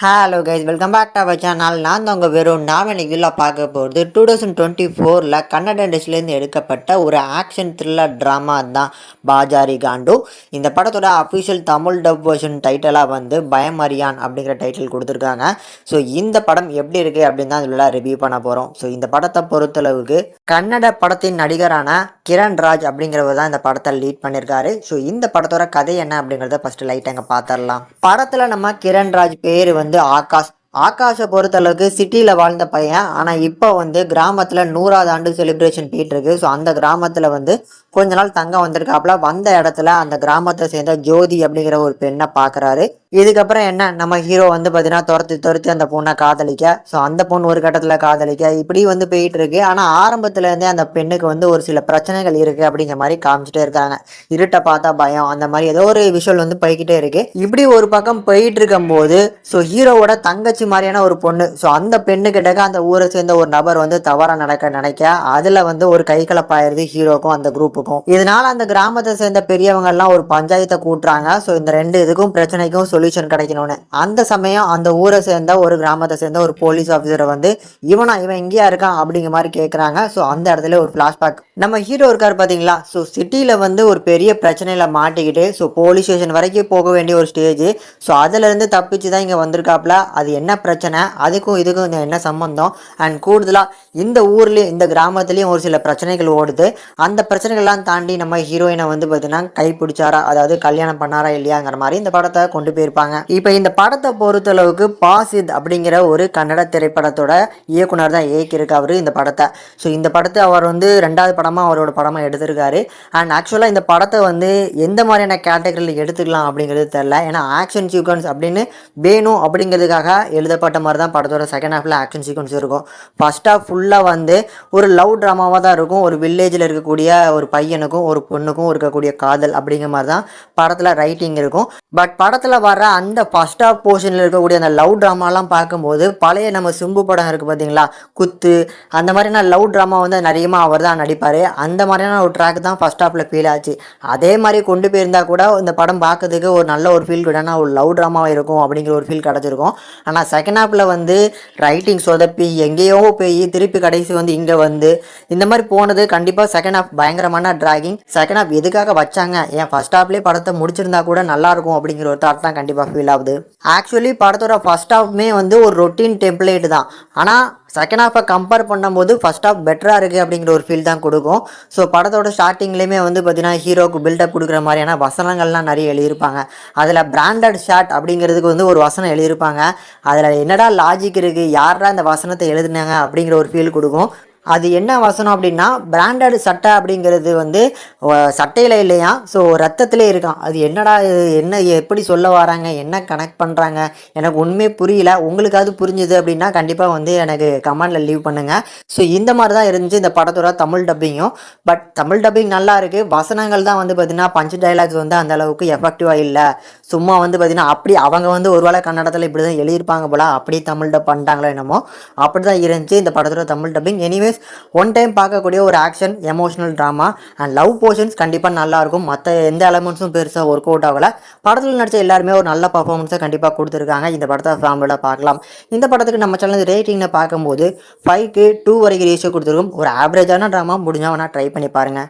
Hello guys, welcome back to our channel. நான் தான் உங்கள் வெறும் நான் இன்னைக்கு வீடியோவில் பார்க்க போகிறது 2024 கன்னட இண்டஸ்ட்ரியிலேருந்து எடுக்கப்பட்ட ஒரு ஆக்ஷன் த்ரில்லர் ட்ராமா தான் பாஜாரி காண்டு. இந்த படத்தோட அஃபிஷியல் தமிழ் டப் வெர்ஷன் டைட்டிலாக வந்து பயமறியான் அப்படிங்கிற டைட்டில் கொடுத்துருக்காங்க. ஸோ இந்த படம் எப்படி இருக்குது அப்படின்னு தான் இதில் ரிவ்யூ பண்ண போகிறோம். ஸோ இந்த படத்தை பொறுத்தளவுக்கு கன்னட படத்தின் நடிகரான கிரண் ராஜ் அப்படிங்கிறவர் தான் இந்த படத்தை லீட் பண்ணியிருக்காரு. ஸோ இந்த படத்தோட கதை என்ன அப்படிங்கிறத ஃபஸ்ட்டு லைட்டாக அங்கே பார்த்துடலாம். படத்தில் நம்ம கிரண் ராஜ் பேர் வந்து ஆகாஷை பொறுத்தளவுக்கு சிட்டியில் வாழ்ந்த பையன். ஆனால் இப்போ வந்து கிராமத்தில் 100வது ஆண்டு செலிப்ரேஷன் போயிட்டுருக்கு. ஸோ அந்த கிராமத்தில் வந்து கொஞ்ச நாள் தங்க வந்திருக்காப்புல. வந்த இடத்துல அந்த கிராமத்தை சேர்ந்த ஜோதி அப்படிங்கிற ஒரு பெண்ணை பார்க்குறாரு. இதுக்கப்புறம் என்ன, நம்ம ஹீரோ வந்து பார்த்தீங்கன்னா துரத்தி அந்த பொண்ணை காதலிக்க. ஸோ அந்த பொண்ணு ஒரு கட்டத்தில் காதலிக்க, இப்படி வந்து போயிட்டு இருக்கு. ஆனால் ஆரம்பத்துலேருந்தே அந்த பெண்ணுக்கு வந்து ஒரு சில பிரச்சனைகள் இருக்குது அப்படிங்கிற மாதிரி காமிச்சிட்டே இருக்காங்க. இருட்டை பார்த்தா பயம், அந்த மாதிரி ஏதோ ஒரு விஷுவல் வந்து போய்கிட்டே இருக்கு. இப்படி ஒரு பக்கம் போயிட்டு இருக்கும்போது ஸோ ஹீரோவோட தங்கச்சி மாதிரியான ஒரு பொண்ணு, ஸோ அந்த பெண்ணு கிட்டக்க அந்த ஊரை சேர்ந்த ஒரு நபர் வந்து தவறாக நினைக்க அதில் வந்து ஒரு கை கலப்பாயிருது ஹீரோக்கும் அந்த குரூப்புக்கும். இதனால அந்த கிராமத்தை சேர்ந்த பெரியவங்க எல்லாம் ஒரு பஞ்சாயத்தை கூட்டுறாங்க. ஸோ இந்த ரெண்டு இதுக்கும் பிரச்சனைக்கும் சொல்யூஷன் கிடைக்கணும்னு. அந்த சமயம் அந்த ஊரை சேர்ந்த ஒரு கிராமத்தை சேர்ந்த ஒரு போலீஸ் ஆஃபீஸரை வந்து இவன் இங்கேயா இருக்கான் அப்படிங்கிற மாதிரி கேட்குறாங்க. ஸோ அந்த இடத்துல ஒரு ஃப்ளாஷ்பேக் நம்ம ஹீரோ இருக்கார் பார்த்தீங்களா. ஸோ சிட்டியில் வந்து ஒரு பெரிய பிரச்சனையில் மாட்டிக்கிட்டு ஸோ போலீஸ் ஸ்டேஷன் வரைக்கும் போக வேண்டிய ஒரு ஸ்டேஜ். ஸோ அதுலேருந்து தப்பிச்சு தான் இங்கே வந்திருக்காப்புல. அது என்ன பிரச்சனை, அதுக்கும் இதுக்கும் என்ன சம்பந்தம், அண்ட் கூடுதலாக இந்த ஊர்லேயும் இந்த கிராமத்துலேயும் ஒரு சில பிரச்சனைகள் ஓடுது. அந்த பிரச்சனைகள்லாம் தாண்டி நம்ம ஹீரோயினை வந்து பார்த்தீங்கன்னா கைப்பிடிச்சாரா, அதாவது கல்யாணம் பண்ணாரா இல்லையாங்கிற மாதிரி இந்த படத்தை கொண்டு போயிருப்பாங்க. இப்போ இந்த படத்தை பொறுத்தளவுக்கு பாசித் அப்படிங்கிற ஒரு கன்னட திரைப்படத்தோட இயக்குனர் தான் இயக்கியிருக்காரு இந்த படத்தை. ஸோ இந்த படத்தை அவர் வந்து 2வது படமாக அவரோட படமாக எடுத்திருக்காரு. அண்ட் ஆக்சுவலாக இந்த படத்தை வந்து எந்த மாதிரியான கேட்டகரியில் எடுத்துக்கலாம் அப்படிங்கிறது தெரில. ஏன்னா ஆக்ஷன் சீக்வன்ஸ் அப்படின்னு வேணும் அப்படிங்கிறதுக்காக எழுதப்பட்ட மாதிரி தான் படத்தோட செகண்ட் ஹாஃபில் ஆக்ஷன் சீக்வன்ஸ் இருக்கும். ஃபர்ஸ்ட் ஹாஃப் ஃபுல்லாக வந்து ஒரு லவ் ட்ராமாவாக தான் இருக்கும். ஒரு வில்லேஜில் இருக்கக்கூடிய ஒரு பையனுக்கும் ஒரு பொண்ணுக்கும் இருக்கக்கூடிய காதல் அப்படிங்கிற மாதிரி தான் படத்தில் ரைட்டிங் இருக்கும். பட் படத்தில் வர அந்த ஃபர்ஸ்ட் ஹாஃப் போர்ஷனில் இருக்கக்கூடிய அந்த லவ் ட்ராமாலாம் பார்க்கும்போது பழைய நம்ம சிம்பு படம் இருக்குது பார்த்தீங்களா, குத்து, அந்த மாதிரியான லவ் ட்ராமா வந்து நிறையமாக அவர் தான் நடிப்பார். அந்த மாதிரியான ஒரு ட்ராக் தான் ஃபர்ஸ்ட் ஹாஃபில் ஃபீல் ஆச்சு. அதே மாதிரி கொண்டு போயிருந்தா கூட இந்த படம் பார்க்கறதுக்கு ஒரு நல்ல ஒரு ஃபீல் கிடையாது, ஒரு லவ் ட்ராமாவாக இருக்கும் அப்படிங்கிற ஒரு ஃபீல் கிடச்சிருக்கும். ஆனால் செகண்ட் ஹாஃபில் வந்து ரைட்டிங் சொதப்பி எங்கேயோ போய் திருப்பி கடைசி வந்து இங்கே வந்து இந்த மாதிரி போனது கண்டிப்பாக செகண்ட் ஹாஃப் பயங்கரமான ட்ராகிங். செகண்ட் ஹாஃப் எதுக்காக வச்சாங்க, ஏன் ஃபர்ஸ்ட் ஹாஃப்லேயே படத்தை முடிச்சிருந்தா கூட நல்லாயிருக்கும் அப்படிங்கிற ஒரு தாட் தான் கண்டிப்பாக ஃபீல் ஆகுது. ஆக்சுவலி படத்தோட ஃபர்ஸ்ட் ஹாஃப்மே வந்து ஒரு ரொட்டீன் டெம்ப்ளேட் தான். ஆனால் செகண்ட் ஹாஃபை கம்பேர் பண்ணும்போது ஃபர்ஸ்ட் ஹாஃப் பெட்டராக இருக்குது அப்படிங்கிற ஒரு ஃபீல் தான் கொடுக்கும். ஸோ படத்தோட ஸ்டார்டிங்லேயுமே வந்து பார்த்தீங்கன்னா ஹீரோக்கு பில்டப் கொடுக்குற மாதிரியான வசனங்கள்லாம் நிறைய எழுதியிருப்பாங்க. அதில் பிராண்டட் ஷாட் அப்படிங்கிறதுக்கு வந்து ஒரு வசனம் எழுதியிருப்பாங்க. அதில் என்னடா லாஜிக் இருக்குது, யாரா இந்த வசனத்தை எழுதுனாங்க அப்படிங்கிற ஒரு ஃபீல் கொடுக்கும். அது என்ன வசனம் அப்படின்னா, பிராண்டட் சட்டை அப்படிங்கிறது வந்து சட்டையில் இல்லையா, ஸோ ரத்தத்திலே இருக்கான். அது என்னடா, என்ன எப்படி சொல்ல வராங்க, என்ன கனெக்ட் பண்ணுறாங்க, எனக்கு உண்மையே புரியல. உங்களுக்காவது புரிஞ்சுது அப்படின்னா கண்டிப்பாக வந்து எனக்கு கமெண்டில் லீவ் பண்ணுங்கள். ஸோ இந்த மாதிரி தான் இருந்துச்சு இந்த படத்தோட தமிழ் டப்பிங்கும். பட் தமிழ் டப்பிங் நல்லா இருக்குது. வசனங்கள் தான் வந்து பார்த்திங்கன்னா பஞ்ச் டைலாக்ஸ் வந்து அந்த அளவுக்கு எஃபெக்டிவாக இல்லை. சும்மா வந்து பார்த்திங்கன்னா அப்படி அவங்க வந்து ஒரு வேளை கன்னடத்தில் இப்படி தான் எழுதியிருப்பாங்க போல, அப்படி தமிழ் டப் பண்ணிட்டாங்களோ என்னமோ, அப்படி தான் இருந்துச்சு இந்த படத்தோட Tamil dubbing. Anyways one time பார்க்கக்கூடிய ஒரு action emotional drama and love portions கண்டிப்பாக நல்லாயிருக்கும். மற்ற எந்த எலமெண்ட்ஸும் பெருசாக ஒர்க் அவுட் ஆகலை. படத்தில் நடித்த எல்லாருமே ஒரு நல்ல பர்ஃபார்மன்ஸை கண்டிப்பாக கொடுத்துருக்காங்க. இந்த படத்தை ஃபேமிலியோட பார்க்கலாம். இந்த படத்துக்கு நம்ம சேனல் ரேட்டிங்கை பார்க்கும்போது 5க்கு 2 வரைக்கும் ரேஷியோ கொடுத்துருக்கும். ஒரு ஆவரேஜான ட்ராமா, முடிஞ்சால் வேணால் ட்ரை பண்ணி பாருங்கள்.